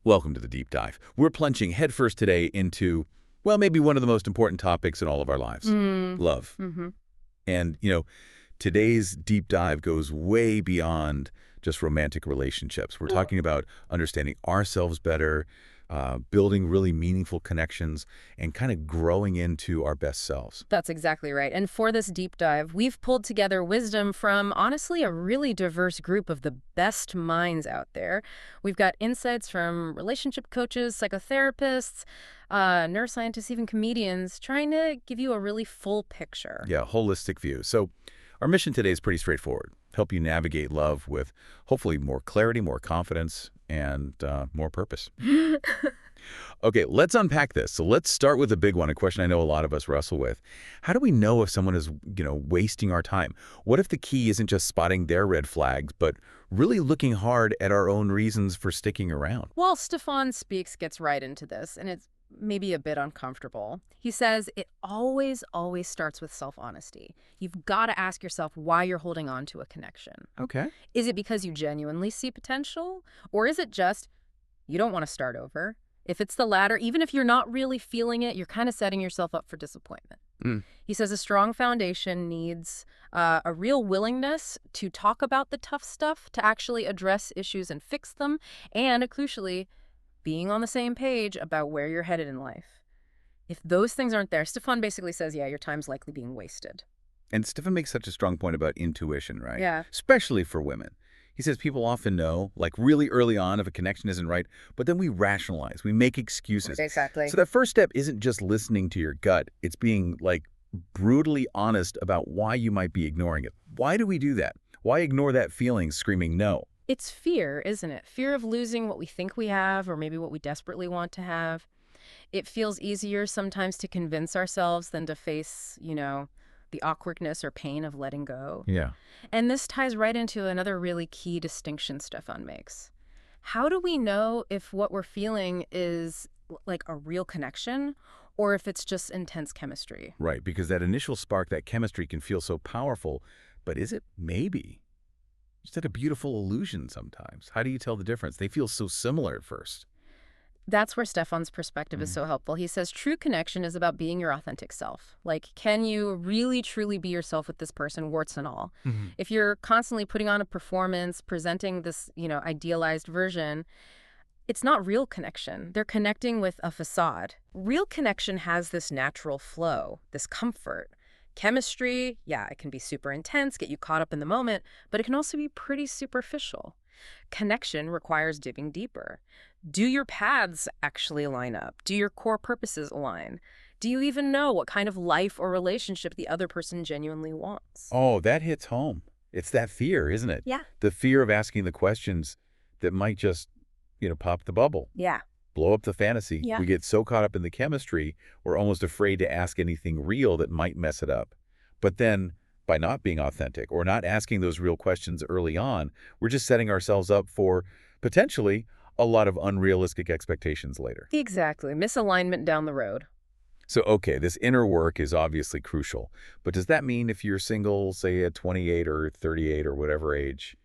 Welcome to the Deep Dive. We're plunging headfirst today into, well, maybe one of the most important topics in all of our lives, love. Mm-hmm. And, today's deep dive goes way beyond just romantic relationships. We're talking about understanding ourselves better, building really meaningful connections, and kind of growing into our best selves. That's exactly right. And for this deep dive, we've pulled together wisdom from, honestly, a really diverse group of the best minds out there. We've got insights from relationship coaches, psychotherapists, neuroscientists, even comedians, trying to give you a really full picture. Yeah, holistic view. So our mission today is pretty straightforward. Help you navigate love with hopefully more clarity, more confidence, and more purpose. Okay, let's unpack this. So let's start with the big one, a question I know a lot of us wrestle with. How do we know if someone is, wasting our time? What if the key isn't just spotting their red flags, but really looking hard at our own reasons for sticking around? Well, Stefan Speaks gets right into this, and it's maybe a bit uncomfortable. He says it always starts with self-honesty. You've got to ask yourself why you're holding on to a connection. Okay. Is it because you genuinely see potential? Or is it just you don't want to start over? If it's the latter, even if you're not really feeling it, you're kind of setting yourself up for disappointment. Mm. He says a strong foundation needs a real willingness to talk about the tough stuff, to actually address issues and fix them, and crucially, being on the same page about where you're headed in life. If those things aren't there, Stefan basically says, yeah, your time's likely being wasted. And Stefan makes such a strong point about intuition, right? Yeah. Especially for women. He says people often know, like really early on, if a connection isn't right, but then we rationalize, we make excuses. Exactly. So that first step isn't just listening to your gut. It's being, brutally honest about why you might be ignoring it. Why do we do that? Why ignore that feeling screaming no? It's fear, isn't it? Fear of losing what we think we have or maybe what we desperately want to have. It feels easier sometimes to convince ourselves than to face, the awkwardness or pain of letting go. Yeah. And this ties right into another really key distinction Stefan makes. How do we know if what we're feeling is like a real connection or if it's just intense chemistry? Right, because that initial spark, that chemistry can feel so powerful, but is it? Maybe. Just like a beautiful illusion sometimes. How do you tell the difference? They feel so similar at first. That's where Stefan's perspective is so helpful. He says true connection is about being your authentic self. Like, can you really, truly be yourself with this person, warts and all? If you're constantly putting on a performance, presenting this, idealized version, it's not real connection. They're connecting with a facade. Real connection has this natural flow, this comfort. Chemistry, yeah, it can be super intense, get you caught up in the moment, but it can also be pretty superficial. Connection requires digging deeper. Do your paths actually line up? Do your core purposes align? Do you even know what kind of life or relationship the other person genuinely wants? Oh, that hits home. It's that fear, isn't it? Yeah. The fear of asking the questions that might just, pop the bubble, Yeah. blow up the fantasy. Yeah. We get so caught up in the chemistry, we're almost afraid to ask anything real that might mess it up. But then, by not being authentic or not asking those real questions early on, we're just setting ourselves up for potentially a lot of unrealistic expectations later. Exactly. Misalignment down the road. So, okay, this inner work is obviously crucial, but does that mean if you're single, say at 28 or 38 or whatever age,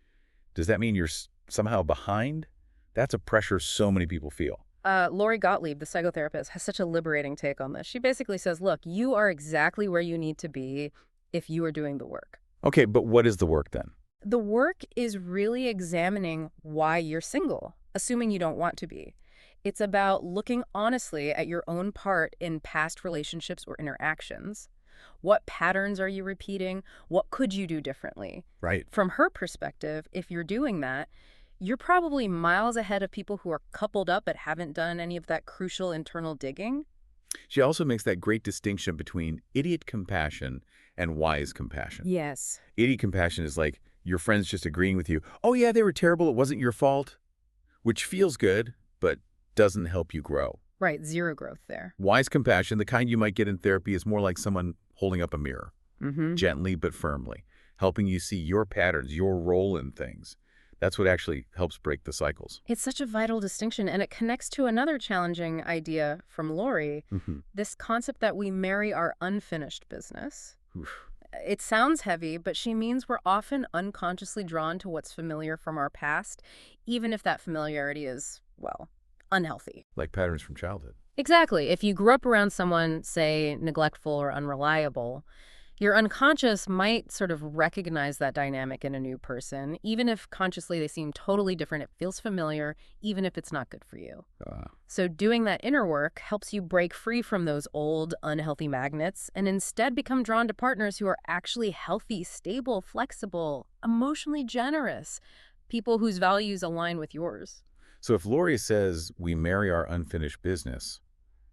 does that mean you're somehow behind? That's a pressure so many people feel. Lori Gottlieb, the psychotherapist, has such a liberating take on this. She basically says, look, you are exactly where you need to be if you are doing the work. Okay, but what is the work then? The work is really examining why you're single, assuming you don't want to be. It's about looking honestly at your own part in past relationships or interactions. What patterns are you repeating? What could you do differently? Right. From her perspective, if you're doing that, you're probably miles ahead of people who are coupled up but haven't done any of that crucial internal digging. She also makes that great distinction between idiot compassion and wise compassion. Yes. Idiot compassion is like your friends just agreeing with you, oh yeah, they were terrible, it wasn't your fault, which feels good, but doesn't help you grow. Right, zero growth there. Wise compassion, the kind you might get in therapy, is more like someone holding up a mirror, gently but firmly, helping you see your patterns, your role in things. That's what actually helps break the cycles. It's such a vital distinction, and it connects to another challenging idea from Lori, this concept that we marry our unfinished business. Oof. It sounds heavy, but she means we're often unconsciously drawn to what's familiar from our past, even if that familiarity is, well, unhealthy. Like patterns from childhood. Exactly. If you grew up around someone, say, neglectful or unreliable, your unconscious might sort of recognize that dynamic in a new person, even if consciously they seem totally different. It feels familiar, even if it's not good for you. Uh, So doing that inner work helps you break free from those old, unhealthy magnets and instead become drawn to partners who are actually healthy, stable, flexible, emotionally generous, people whose values align with yours. so if Lori says we marry our unfinished business,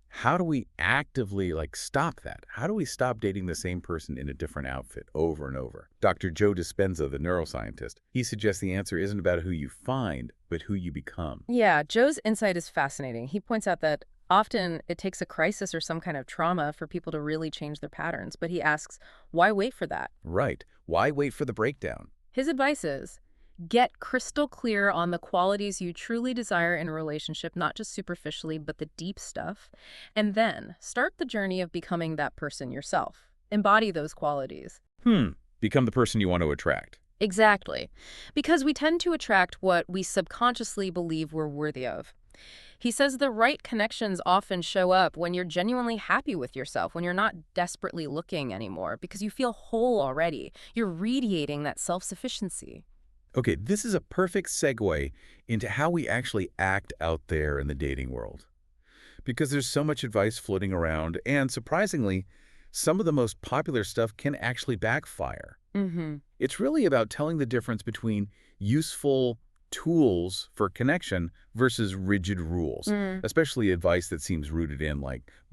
how do we actively, stop that? How do we stop dating the same person in a different outfit over and over? Dr. Joe Dispenza, the neuroscientist, he suggests the answer isn't about who you find, but who you become. Yeah, Joe's insight is fascinating. He points out that often it takes a crisis or some kind of trauma for people to really change their patterns, but he asks, why wait for that? Right. Why wait for the breakdown? His advice is, get crystal clear on the qualities you truly desire in a relationship, not just superficially, but the deep stuff. And then start the journey of becoming that person yourself. Embody those qualities. Become the person you want to attract. Exactly. Because we tend to attract what we subconsciously believe we're worthy of. He says the right connections often show up when you're genuinely happy with yourself, when you're not desperately looking anymore, because you feel whole already. You're radiating that self-sufficiency. Okay, this is a perfect segue into how we actually act out there in the dating world. Because there's so much advice floating around, and surprisingly, some of the most popular stuff can actually backfire. Mm-hmm. It's really about telling the difference between useful tools for connection versus rigid rules, especially advice that seems rooted in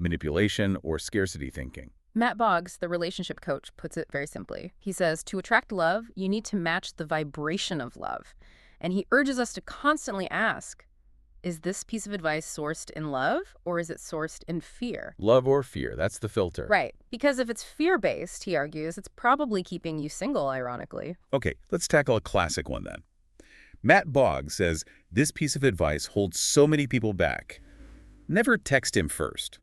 manipulation or scarcity thinking. Matt Boggs, the relationship coach, puts it very simply. He says, to attract love, you need to match the vibration of love. And he urges us to constantly ask, is this piece of advice sourced in love or is it sourced in fear? Love or fear, that's the filter. Right. Because if it's fear-based, he argues, it's probably keeping you single, ironically. Okay, let's tackle a classic one then. Matt Boggs says this piece of advice holds so many people back. Never text him first.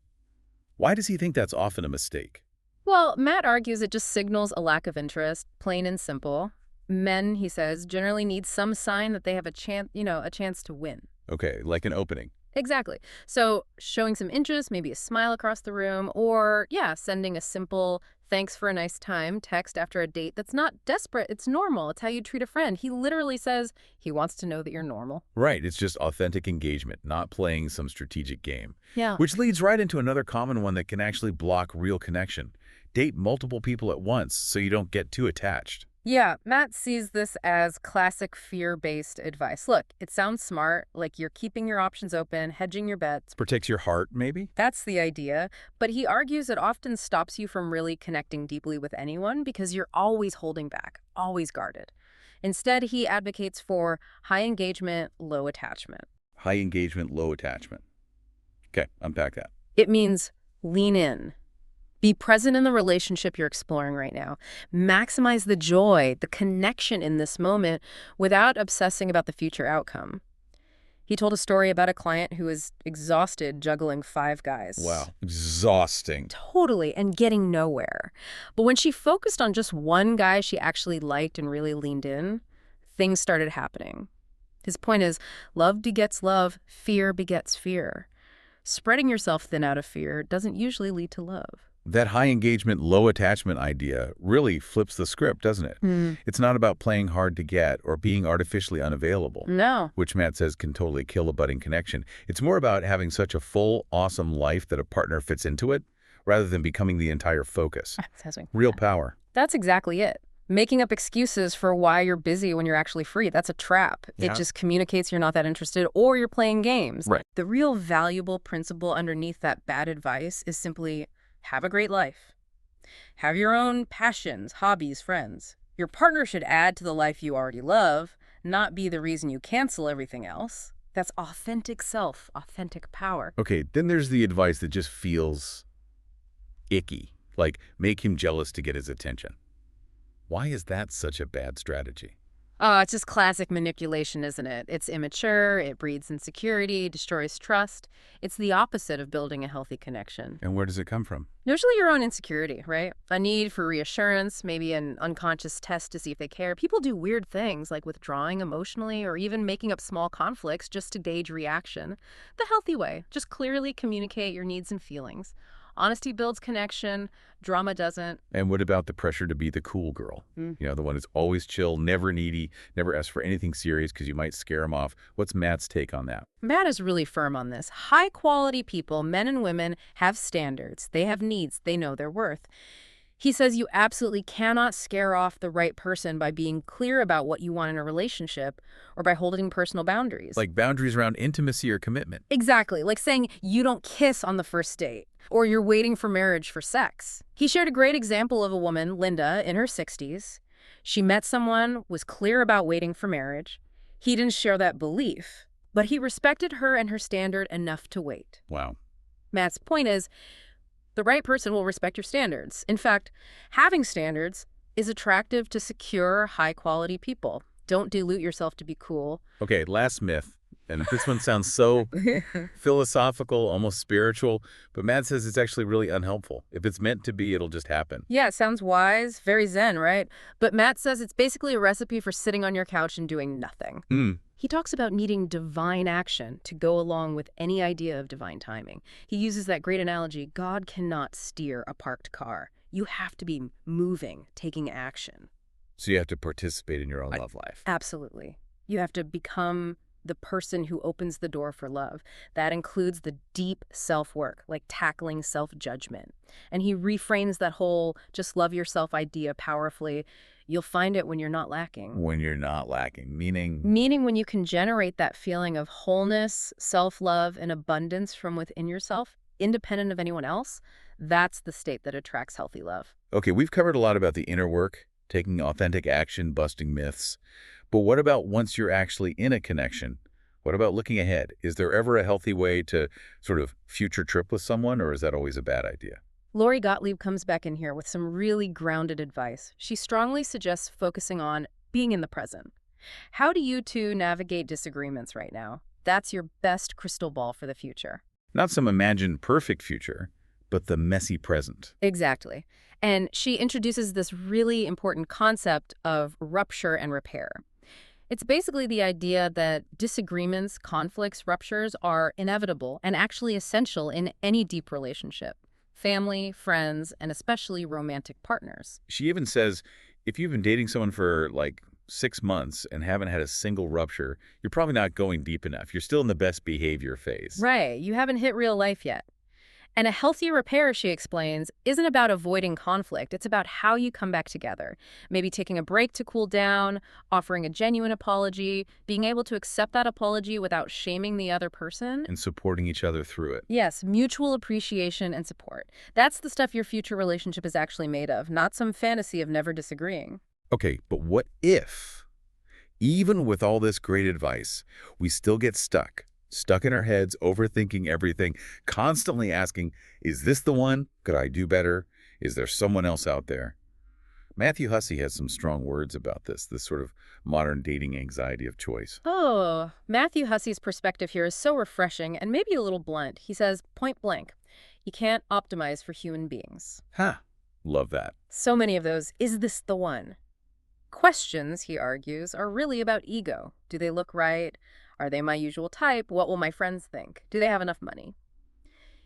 Why does he think that's often a mistake? Well, Matt argues it just signals a lack of interest, plain and simple. Men, he says, generally need some sign that they have a chance to win. Okay, like an opening. Exactly. So showing some interest, maybe a smile across the room, or, yeah, sending a simple thanks for a nice time text after a date that's not desperate. It's normal. It's how you treat a friend. He literally says he wants to know that you're normal. Right, it's just authentic engagement, not playing some strategic game. Yeah. Which leads right into another common one that can actually block real connection. Date multiple people at once so you don't get too attached. Yeah, Matt sees this as classic fear-based advice. Look, it sounds smart, like you're keeping your options open, hedging your bets. Protects your heart, maybe? That's the idea. But he argues it often stops you from really connecting deeply with anyone because you're always holding back, always guarded. Instead, he advocates for high engagement, low attachment. High engagement, low attachment. Okay, unpack that. It means lean in. Be present in the relationship you're exploring right now. Maximize the joy, the connection in this moment without obsessing about the future outcome. He told a story about a client who was exhausted juggling 5 guys. Wow, exhausting. Totally, and getting nowhere. But when she focused on just one guy she actually liked and really leaned in, things started happening. His point is, love begets love, fear begets fear. Spreading yourself thin out of fear doesn't usually lead to love. That high engagement, low attachment idea really flips the script, doesn't it? It's not about playing hard to get or being artificially unavailable. No. Which Matt says can totally kill a budding connection. It's more about having such a full, awesome life that a partner fits into it, rather than becoming the entire focus. Real power. That's exactly it. Making up excuses for why you're busy when you're actually free, that's a trap. Yeah. It just communicates you're not that interested or you're playing games. Right. The real valuable principle underneath that bad advice is simply have a great life. Have your own passions, hobbies, friends. Your partner should add to the life you already love, not be the reason you cancel everything else. That's authentic self, authentic power. Okay, then there's the advice that just feels icky, like make him jealous to get his attention. Why is that such a bad strategy? Oh, it's just classic manipulation, isn't it? It's immature, it breeds insecurity, destroys trust. It's the opposite of building a healthy connection. And where does it come from? Usually your own insecurity, right? A need for reassurance, maybe an unconscious test to see if they care. People do weird things like withdrawing emotionally or even making up small conflicts just to gauge reaction. The healthy way, just clearly communicate your needs and feelings. Honesty builds connection, drama doesn't. And what about the pressure to be the cool girl? Mm. The one who's always chill, never needy, never asks for anything serious because you might scare him off. What's Matt's take on that? Matt is really firm on this. High-quality people, men and women, have standards. They have needs. They know their worth. He says you absolutely cannot scare off the right person by being clear about what you want in a relationship or by holding personal boundaries. Like boundaries around intimacy or commitment. Exactly, like saying you don't kiss on the first date or you're waiting for marriage for sex. He shared a great example of a woman, Linda, in her 60s. She met someone, was clear about waiting for marriage. He didn't share that belief, but he respected her and her standard enough to wait. Wow. Matt's point is, the right person will respect your standards. In fact, having standards is attractive to secure, high-quality people. Don't dilute yourself to be cool. Okay, last myth. And this one sounds so philosophical, almost spiritual, but Matt says it's actually really unhelpful. If it's meant to be, it'll just happen. Yeah, it sounds wise, very zen, right? But Matt says it's basically a recipe for sitting on your couch and doing nothing. He talks about needing divine action to go along with any idea of divine timing. He uses that great analogy, God cannot steer a parked car. You have to be moving, taking action. So you have to participate in your own love life. Absolutely. You have to become the person who opens the door for love. That includes the deep self-work, like tackling self-judgment. And he reframes that whole just love yourself idea powerfully. You'll find it when you're not lacking. When you're not lacking, meaning? Meaning when you can generate that feeling of wholeness, self-love, and abundance from within yourself, independent of anyone else, that's the state that attracts healthy love. Okay, we've covered a lot about the inner work, taking authentic action, busting myths. But what about once you're actually in a connection? What about looking ahead? Is there ever a healthy way to sort of future trip with someone, or is that always a bad idea? Lori Gottlieb comes back in here with some really grounded advice. She strongly suggests focusing on being in the present. How do you two navigate disagreements right now? That's your best crystal ball for the future. Not some imagined perfect future, but the messy present. Exactly. And she introduces this really important concept of rupture and repair. It's basically the idea that disagreements, conflicts, ruptures are inevitable and actually essential in any deep relationship. Family, friends, and especially romantic partners. She even says, if you've been dating someone for like 6 months and haven't had a single rupture, you're probably not going deep enough. You're still in the best behavior phase. Right, you haven't hit real life yet. And a healthy repair, she explains, isn't about avoiding conflict. It's about how you come back together. Maybe taking a break to cool down, offering a genuine apology, being able to accept that apology without shaming the other person. And supporting each other through it. Yes, mutual appreciation and support. That's the stuff your future relationship is actually made of, not some fantasy of never disagreeing. Okay, but what if, even with all this great advice, we still get stuck in our heads, overthinking everything, constantly asking, is this the one? Could I do better? Is there someone else out there? Matthew Hussey has some strong words about this sort of modern dating anxiety of choice. Oh, Matthew Hussey's perspective here is so refreshing and maybe a little blunt. He says, point blank, you can't optimize for human beings. Ha! Love that. So many of those, is this the one? Questions, he argues, are really about ego. Do they look right? Are they my usual type? What will my friends think? Do they have enough money?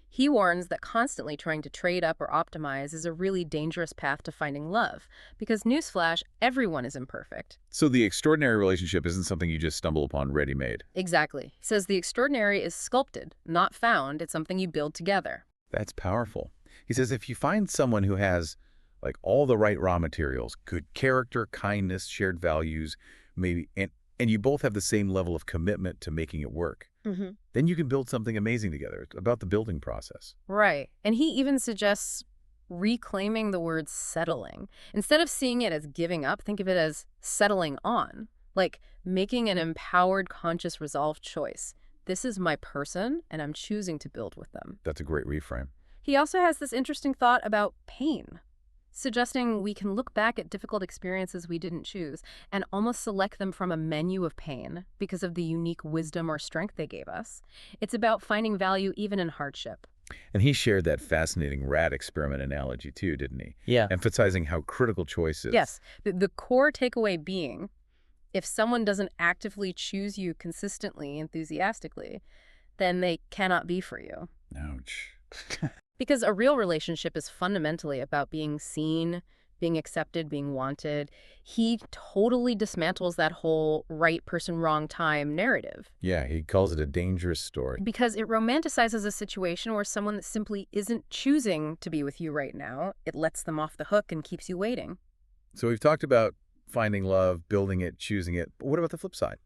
He warns that constantly trying to trade up or optimize is a really dangerous path to finding love, because newsflash, everyone is imperfect. So the extraordinary relationship isn't something you just stumble upon ready-made. Exactly. He says the extraordinary is sculpted, not found. It's something you build together. That's powerful. He says if you find someone who has like all the right raw materials, good character, kindness, shared values, maybe, and you both have the same level of commitment to making it work, then you can build something amazing together. It's about the building process. Right. And he even suggests reclaiming the word settling. Instead of seeing it as giving up, think of it as settling on, like making an empowered, conscious, resolved choice. This is my person, and I'm choosing to build with them. That's a great reframe. He also has this interesting thought about pain. suggesting we can look back at difficult experiences we didn't choose and almost select them from a menu of pain because of the unique wisdom or strength they gave us. It's about finding value even in hardship. And he shared that fascinating rat experiment analogy too, didn't he? Yeah. Emphasizing how critical choice is. Yes, the core takeaway being, if someone doesn't actively choose you consistently, enthusiastically, then they cannot be for you. Ouch. Because a real relationship is fundamentally about being seen, being accepted, being wanted. He totally dismantles that whole right person, wrong time narrative Yeah, he calls it a dangerous story. because it romanticizes a situation where someone that simply isn't choosing to be with you right now, it lets them off the hook and keeps you waiting. So we've talked about finding love, building it, choosing it. But what about the flip side?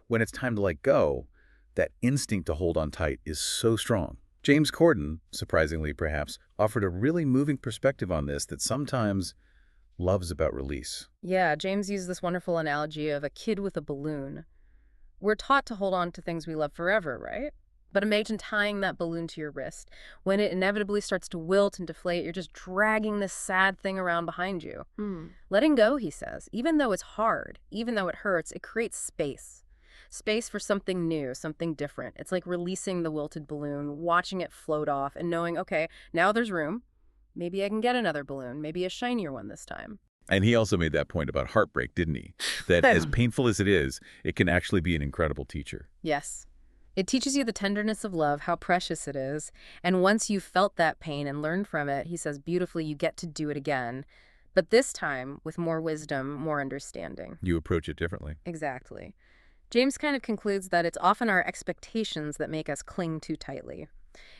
When it's time to let go, that instinct to hold on tight is so strong. James Corden, surprisingly perhaps, offered a really moving perspective on this, that sometimes love's about release. Yeah, James used this wonderful analogy of a kid with a balloon. We're taught to hold on to things we love forever, right? But imagine tying that balloon to your wrist. When it inevitably starts to wilt and deflate, you're just dragging this sad thing around behind you. Letting go, he says, even though it's hard, even though it hurts, it creates space. Space for something new, something different. It's like releasing the wilted balloon, watching it float off, and knowing, okay, now there's room. Maybe I can get another balloon, maybe a shinier one this time. And he also made that point about heartbreak, didn't he? That as painful as it is, it can actually be an incredible teacher. Yes. It teaches you the tenderness of love, how precious it is. And once you've felt that pain and learned from it, he says beautifully, you get to do it again. But this time with more wisdom, more understanding. You approach it differently. Exactly. James kind of concludes that it's often our expectations that make us cling too tightly.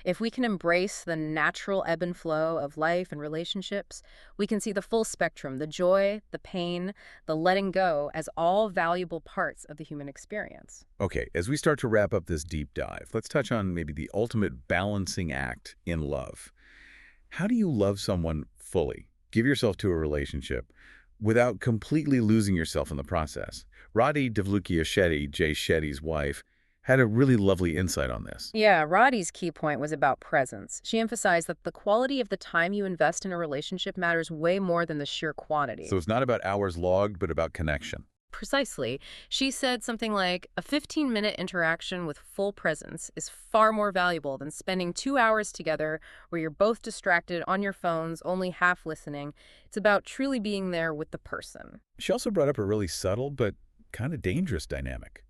If we can embrace the natural ebb and flow of life and relationships, we can see the full spectrum, the joy, the pain, the letting go as all valuable parts of the human experience. Okay, as we start to wrap up this deep dive, let's touch on maybe the ultimate balancing act in love. How do you love someone fully, give yourself to a relationship, without completely losing yourself in the process? Radhi Devlukia Shetty, Jay Shetty's wife, had a really lovely insight on this. Yeah, Roddy's key point was about presence. She emphasized that the quality of the time you invest in a relationship matters way more than the sheer quantity. So it's not about hours logged, but about connection. Precisely. She said something like, a 15-minute interaction with full presence is far more valuable than spending 2 hours together where you're both distracted on your phones, only half listening. It's about truly being there with the person. She also brought up a really subtle but kind of dangerous dynamic.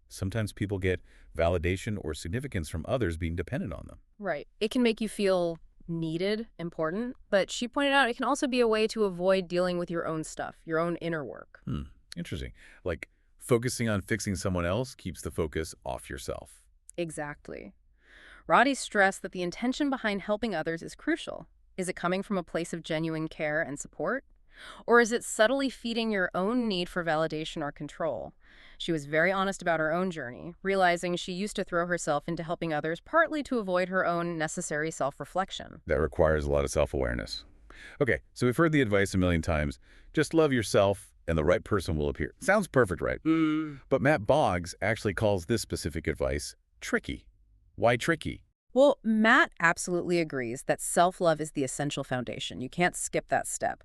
Sometimes people get validation or significance from others being dependent on them. Right. It can make you feel needed, important, but she pointed out it can also be a way to avoid dealing with your own stuff, your own inner work. Interesting. Like focusing on fixing someone else keeps the focus off yourself. Exactly. Roddy stressed that the intention behind helping others is crucial. Is it coming from a place of genuine care and support? Or is it subtly feeding your own need for validation or control? She was very honest about her own journey, realizing she used to throw herself into helping others partly to avoid her own necessary self-reflection. That requires a lot of self-awareness. Okay, so we've heard the advice a million times. Just love yourself and the right person will appear. Sounds perfect, right? But Matt Boggs actually calls this specific advice tricky. Why tricky? Well, Matt absolutely agrees that self-love is the essential foundation. You can't skip that step.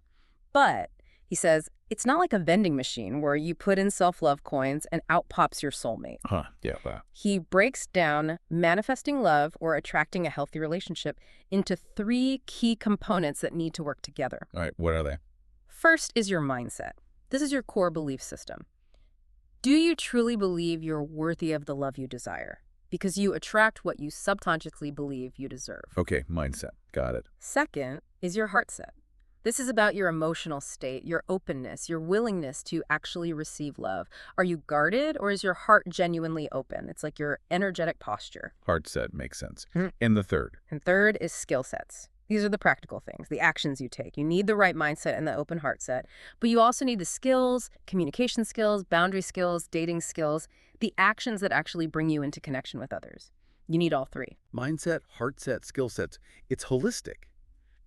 But, he says, it's not like a vending machine where you put in self-love coins and out pops your soulmate. Yeah, wow. He breaks down manifesting love or attracting a healthy relationship into 3 key components that need to work together. All right, what are they? First is your mindset. This is your core belief system. Do you truly believe you're worthy of the love you desire? Because you attract what you subconsciously believe you deserve. Okay, mindset. Got it. Second is your heart set. This is about your emotional state, your openness, your willingness to actually receive love. Are you guarded or is your heart genuinely open? It's like your energetic posture. Heart set makes sense. And the third? And third is skill sets. These are the practical things, the actions you take. You need the right mindset and the open heart set, but you also need the skills, communication skills, boundary skills, dating skills, the actions that actually bring you into connection with others. You need all 3. Mindset, heart set, skill sets. It's holistic.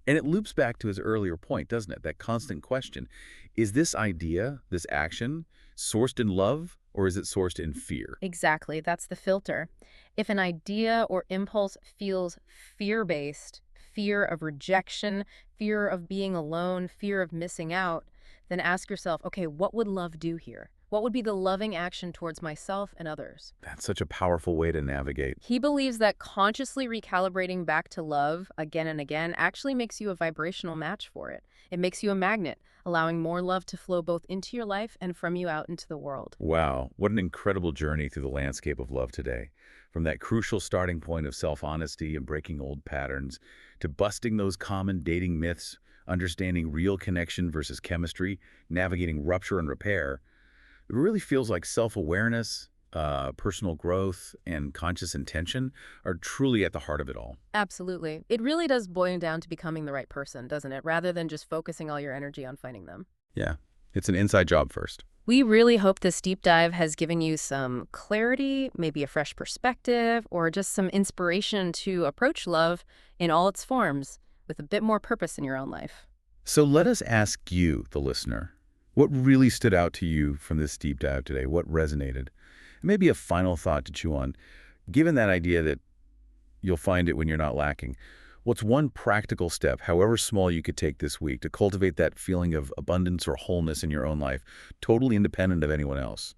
And it loops back to his earlier point, doesn't it? That constant question. Is this idea, this action, sourced in love or is it sourced in fear? Exactly. That's the filter. If an idea or impulse feels fear-based, fear of rejection, fear of being alone, fear of missing out, then ask yourself, okay, what would love do here? What would be the loving action towards myself and others? That's such a powerful way to navigate. He believes that consciously recalibrating back to love again and again actually makes you a vibrational match for it. It makes you a magnet, allowing more love to flow both into your life and from you out into the world. Wow, what an incredible journey through the landscape of love today. From that crucial starting point of self-honesty and breaking old patterns, to busting those common dating myths, understanding real connection versus chemistry, navigating rupture and repair. It really feels like self-awareness, personal growth, and conscious intention are truly at the heart of it all. Absolutely. It really does boil down to becoming the right person, doesn't it? Rather than just focusing all your energy on finding them. Yeah, it's an inside job first. We really hope this deep dive has given you some clarity, maybe a fresh perspective, or just some inspiration to approach love in all its forms with a bit more purpose in your own life. So let us ask you, the listener, what really stood out to you from this deep dive today? What resonated? Maybe a final thought to chew on. Given that idea that you'll find it when you're not lacking, what's one practical step, however small, you could take this week to cultivate that feeling of abundance or wholeness in your own life, totally independent of anyone else?